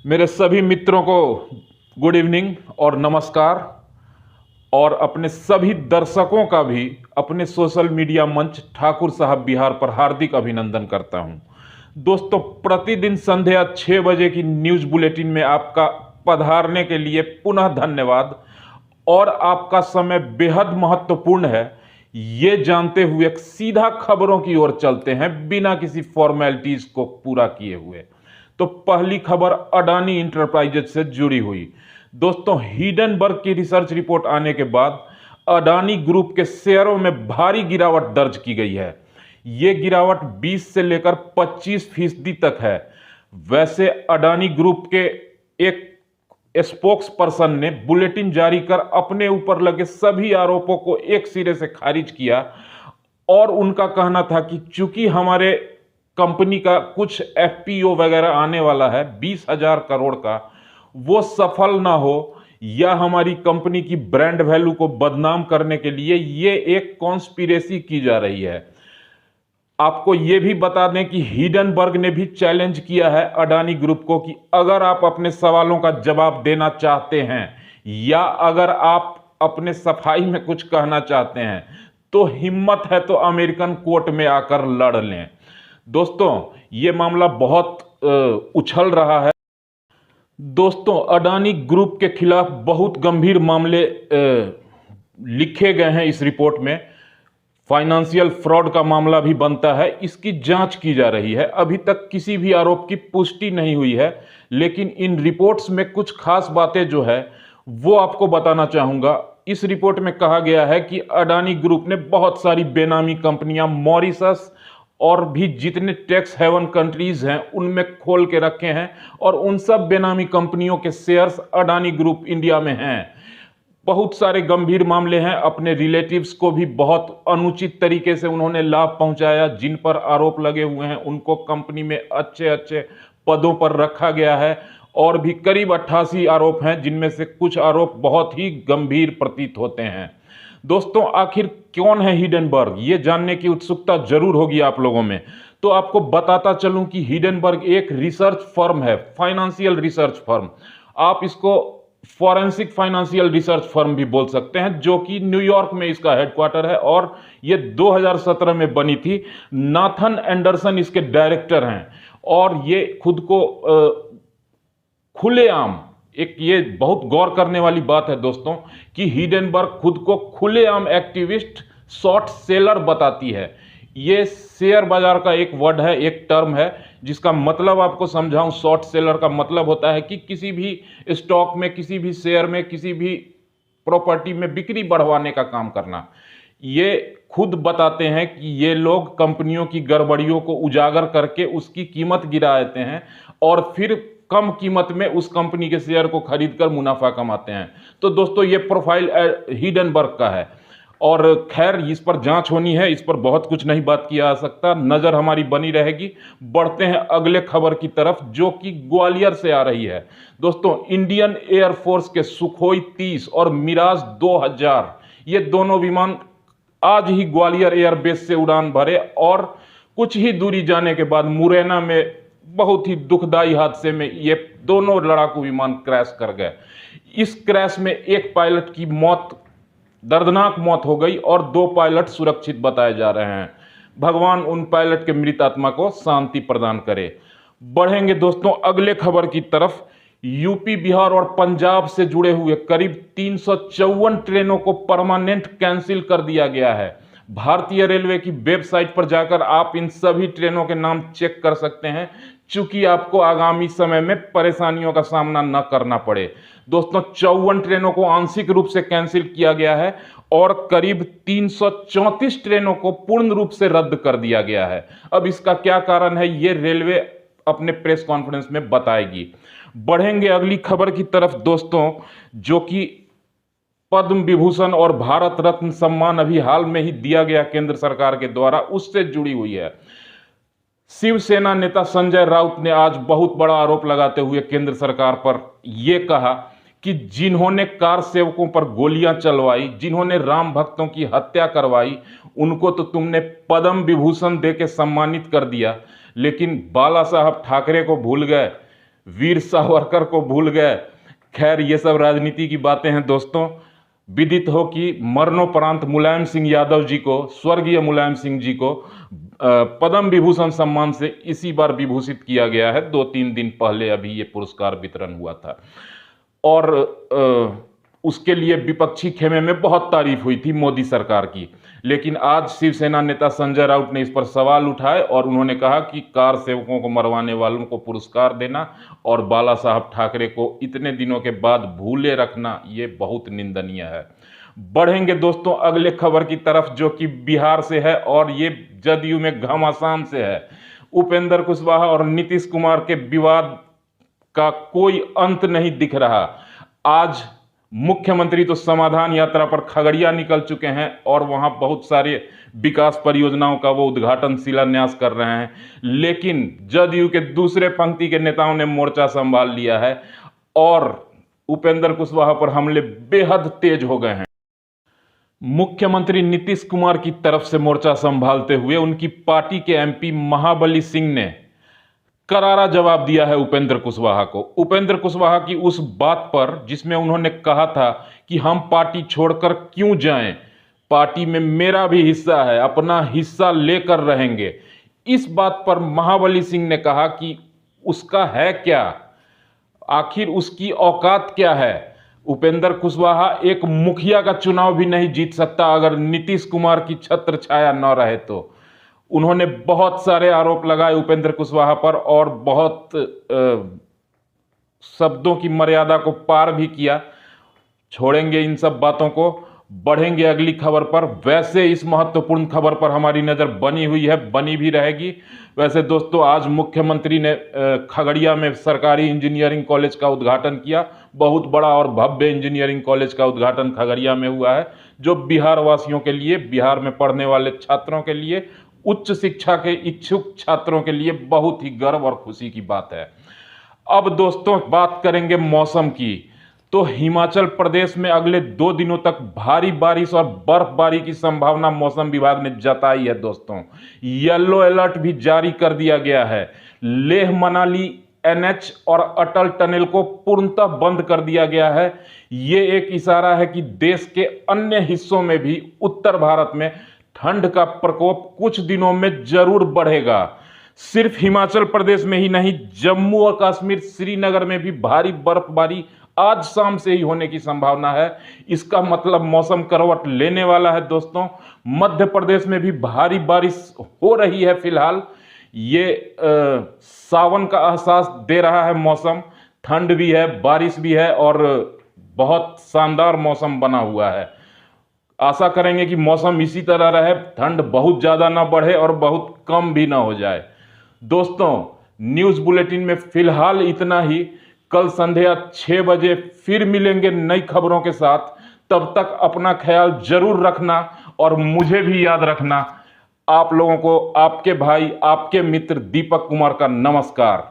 मेरे सभी मित्रों को गुड इवनिंग और नमस्कार, और अपने सभी दर्शकों का भी अपने सोशल मीडिया मंच ठाकुर साहब बिहार पर हार्दिक अभिनंदन करता हूं। दोस्तों, प्रतिदिन संध्या 6 बजे की न्यूज़ बुलेटिन में आपका पधारने के लिए पुनः धन्यवाद। और आपका समय बेहद महत्वपूर्ण है, ये जानते हुए सीधा खबरों की ओर चलते हैं बिना किसी फॉर्मेलिटीज को पूरा किए हुए। तो पहली खबर अडानी इंटरप्राइजेज से जुड़ी हुई। दोस्तों, हिडनबर्ग की रिसर्च रिपोर्ट आने के बाद अडानी ग्रुप के शेयरों में भारी गिरावट दर्ज की गई है। यह गिरावट 20 से लेकर 25% तक है। वैसे अडानी ग्रुप के एक स्पोक्स पर्सन ने बुलेटिन जारी कर अपने ऊपर लगे सभी आरोपों को एक सिरे से खारिज किया, और उनका कहना था कि चूंकि हमारे कंपनी का कुछ एफपीओ वगैरह आने वाला है 20,000 करोड़ का, वो सफल ना हो, या हमारी कंपनी की ब्रांड वैल्यू को बदनाम करने के लिए ये एक कॉन्स्पिरेसी की जा रही है। आपको यह भी बता दें कि हिडनबर्ग ने भी चैलेंज किया है अडानी ग्रुप को कि अगर आप अपने सवालों का जवाब देना चाहते हैं, या अगर आप अपने सफाई में कुछ कहना चाहते हैं, तो हिम्मत है तो अमेरिकन कोर्ट में आकर लड़ लें। दोस्तों, ये मामला बहुत उछल रहा है। दोस्तों, अडानी ग्रुप के खिलाफ बहुत गंभीर मामले लिखे गए हैं इस रिपोर्ट में। फाइनेंशियल फ्रॉड का मामला भी बनता है, इसकी जांच की जा रही है। अभी तक किसी भी आरोप की पुष्टि नहीं हुई है, लेकिन इन रिपोर्ट्स में कुछ खास बातें जो है वो आपको बताना चाहूंगा। इस रिपोर्ट में कहा गया है कि अडानी ग्रुप ने बहुत सारी बेनामी कंपनियां मॉरिशस और भी जितने टैक्स हेवन कंट्रीज हैं उनमें खोल के रखे हैं, और उन सब बेनामी कंपनियों के शेयर्स अडानी ग्रुप इंडिया में हैं। बहुत सारे गंभीर मामले हैं। अपने रिलेटिव्स को भी बहुत अनुचित तरीके से उन्होंने लाभ पहुंचाया। जिन पर आरोप लगे हुए हैं उनको कंपनी में अच्छे अच्छे पदों पर रखा गया है, और भी करीब 88 आरोप हैं, जिनमें से कुछ आरोप बहुत ही गंभीर प्रतीत होते हैं। दोस्तों, आखिर कौन है हिडनबर्ग, ये जानने की उत्सुकता जरूर होगी आप लोगों में। तो आपको बताता चलूं कि हिडनबर्ग एक रिसर्च फर्म है, फाइनेंशियल रिसर्च फर्म। आप इसको फॉरेंसिक फाइनेंशियल रिसर्च फर्म भी बोल सकते हैं, जो कि न्यूयॉर्क में इसका हेडक्वार्टर है, और ये 2017 में बनी थी। नाथन एंडरसन इसके डायरेक्टर हैं, और ये खुद को खुलेआम, एक ये बहुत गौर करने वाली बात है दोस्तों, कि हिडनबर्ग खुद को खुलेआम एक्टिविस्ट शॉर्ट सेलर बताती है। ये शेयर बाजार का एक वर्ड है, एक टर्म है, जिसका मतलब आपको समझाऊं। शॉर्ट सेलर का मतलब होता है कि किसी भी स्टॉक में, किसी भी शेयर में, किसी भी प्रॉपर्टी में बिक्री बढ़वाने का काम करना। ये खुद बताते हैं कि ये लोग कंपनियों की गड़बड़ियों को उजागर करके उसकी कीमत गिरा देते हैं, और फिर कम कीमत में उस कंपनी के शेयर को खरीदकर मुनाफा कमाते हैं। तो दोस्तों, ये प्रोफाइल हिडनबर्ग का है, और खैर इस पर जांच होनी है, इस पर बहुत कुछ नहीं बात किया जा सकता। नजर हमारी बनी रहेगी। बढ़ते हैं अगले खबर की तरफ, जो कि ग्वालियर से आ रही है। दोस्तों, इंडियन एयरफोर्स के सुखोई 30 और मिराज 2000 ये दोनों विमान आज ही ग्वालियर एयरबेस से उड़ान भरे, और कुछ ही दूरी जाने के बाद मुरैना में बहुत ही दुखदाई हादसे में ये दोनों लड़ाकू विमान क्रैश कर गए। इस क्रैश में एक पायलट की मौत, दर्दनाक मौत हो गई, और 2 पायलट सुरक्षित बताए जा रहे हैं। भगवान उन पायलट के मृत आत्मा को शांति प्रदान करे। बढ़ेंगे दोस्तों अगले खबर की तरफ। यूपी, बिहार और पंजाब से जुड़े हुए करीब 354 ट्रेनों को परमानेंट कैंसिल कर दिया गया है। भारतीय रेलवे की वेबसाइट पर जाकर आप इन सभी ट्रेनों के नाम चेक कर सकते हैं, चूंकि आपको आगामी समय में परेशानियों का सामना न करना पड़े। दोस्तों, 54 ट्रेनों को आंशिक रूप से कैंसिल किया गया है, और करीब 334 ट्रेनों को पूर्ण रूप से रद्द कर दिया गया है। अब इसका क्या कारण है, ये रेलवे अपने प्रेस कॉन्फ्रेंस में बताएगी। बढ़ेंगे अगली खबर की तरफ दोस्तों, जो कि पद्म विभूषण और भारत रत्न सम्मान अभी हाल में ही दिया गया केंद्र सरकार के द्वारा, उससे जुड़ी हुई है। शिवसेना नेता संजय राउत ने आज बहुत बड़ा आरोप लगाते हुए केंद्र सरकार पर यह कहा कि जिन्होंने कार सेवकों पर गोलियां चलवाई, जिन्होंने राम भक्तों की हत्या करवाई, उनको तो तुमने पद्म विभूषण देके सम्मानित कर दिया, लेकिन बाला साहब ठाकरे को भूल गए। वीर सावरकर को भूल गए। खैर, ये सब राजनीति की बातें हैं दोस्तों। विदित हो कि मरणोपरांत मुलायम सिंह यादव जी को, स्वर्गीय मुलायम सिंह जी को पद्म विभूषण सम्मान से इसी बार विभूषित किया गया है। 2-3 दिन पहले अभी ये पुरस्कार वितरण हुआ था और उसके लिए विपक्षी खेमे में बहुत तारीफ हुई थी मोदी सरकार की। लेकिन आज शिवसेना नेता संजय राउत ने इस पर सवाल उठाए और उन्होंने कहा कि कार सेवकों को मरवाने वालों को पुरस्कार देना और बाला साहब ठाकरे को इतने दिनों के बाद भूले रखना, ये बहुत निंदनीय है। बढ़ेंगे दोस्तों अगले खबर की तरफ, जो कि बिहार से है और ये जदयू में घमासान से है। उपेंद्र कुशवाहा और नीतीश कुमार के विवाद का कोई अंत नहीं दिख रहा। आज मुख्यमंत्री तो समाधान यात्रा पर खगड़िया निकल चुके हैं और वहां बहुत सारे विकास परियोजनाओं का वो उद्घाटन शिलान्यास कर रहे हैं, लेकिन जदयू के दूसरे पंक्ति के नेताओं ने मोर्चा संभाल लिया है और उपेंद्र कुशवाहा पर हमले बेहद तेज हो गए हैं। मुख्यमंत्री नीतीश कुमार की तरफ से मोर्चा संभालते हुए उनकी पार्टी के एमपी महाबली सिंह ने करारा जवाब दिया है उपेंद्र कुशवाहा को। उपेंद्र कुशवाहा की उस बात पर जिसमें उन्होंने कहा था कि हम पार्टी छोड़कर क्यों जाएं, पार्टी में मेरा भी हिस्सा है, अपना हिस्सा लेकर रहेंगे, इस बात पर महाबली सिंह ने कहा कि उसका है क्या, आखिर उसकी औकात क्या है। उपेंद्र कुशवाहा एक मुखिया का चुनाव भी नहीं जीत सकता अगर नीतीश कुमार की छत्र छाया न रहे तो। उन्होंने बहुत सारे आरोप लगाए उपेंद्र कुशवाहा पर और बहुत शब्दों की मर्यादा को पार भी किया। छोड़ेंगे इन सब बातों को, बढ़ेंगे अगली खबर पर। वैसे इस महत्वपूर्ण खबर पर हमारी नज़र बनी हुई है, बनी भी रहेगी। वैसे दोस्तों, आज मुख्यमंत्री ने खगड़िया में सरकारी इंजीनियरिंग कॉलेज का उद्घाटन किया। बहुत बड़ा और भव्य इंजीनियरिंग कॉलेज का उद्घाटन खगड़िया में हुआ है, जो बिहार वासियों के लिए, बिहार में पढ़ने वाले छात्रों के लिए, उच्च शिक्षा के इच्छुक छात्रों के लिए बहुत ही गर्व और खुशी की बात है। अब दोस्तों बात करेंगे मौसम की। तो हिमाचल प्रदेश में अगले 2 दिनों तक भारी बारिश और बर्फबारी की संभावना मौसम विभाग ने जताई है दोस्तों। येलो अलर्ट भी जारी कर दिया गया है। लेह मनाली एनएच और अटल टनल को पूर्णतः बंद कर दिया गया है। ये एक इशारा है कि देश के अन्य हिस्सों में भी, उत्तर भारत में ठंड का प्रकोप कुछ दिनों में जरूर बढ़ेगा। सिर्फ हिमाचल प्रदेश में ही नहीं, जम्मू और कश्मीर, श्रीनगर में भी भारी बर्फबारी आज शाम से ही होने की संभावना है। इसका मतलब मौसम करवट लेने वाला है दोस्तों। मध्य प्रदेश में भी भारी बारिश हो रही है फिलहाल। ये सावन का एहसास दे रहा है मौसम। ठंड भी है, बारिश भी है और बहुत शानदार मौसम बना हुआ है। आशा करेंगे कि मौसम इसी तरह रहे, ठंड बहुत ज़्यादा ना बढ़े और बहुत कम भी ना हो जाए। दोस्तों, न्यूज़ बुलेटिन में फिलहाल इतना ही। कल संध्या 6 बजे फिर मिलेंगे नई खबरों के साथ। तब तक अपना ख्याल जरूर रखना और मुझे भी याद रखना। आप लोगों को आपके भाई, आपके मित्र दीपक कुमार का नमस्कार।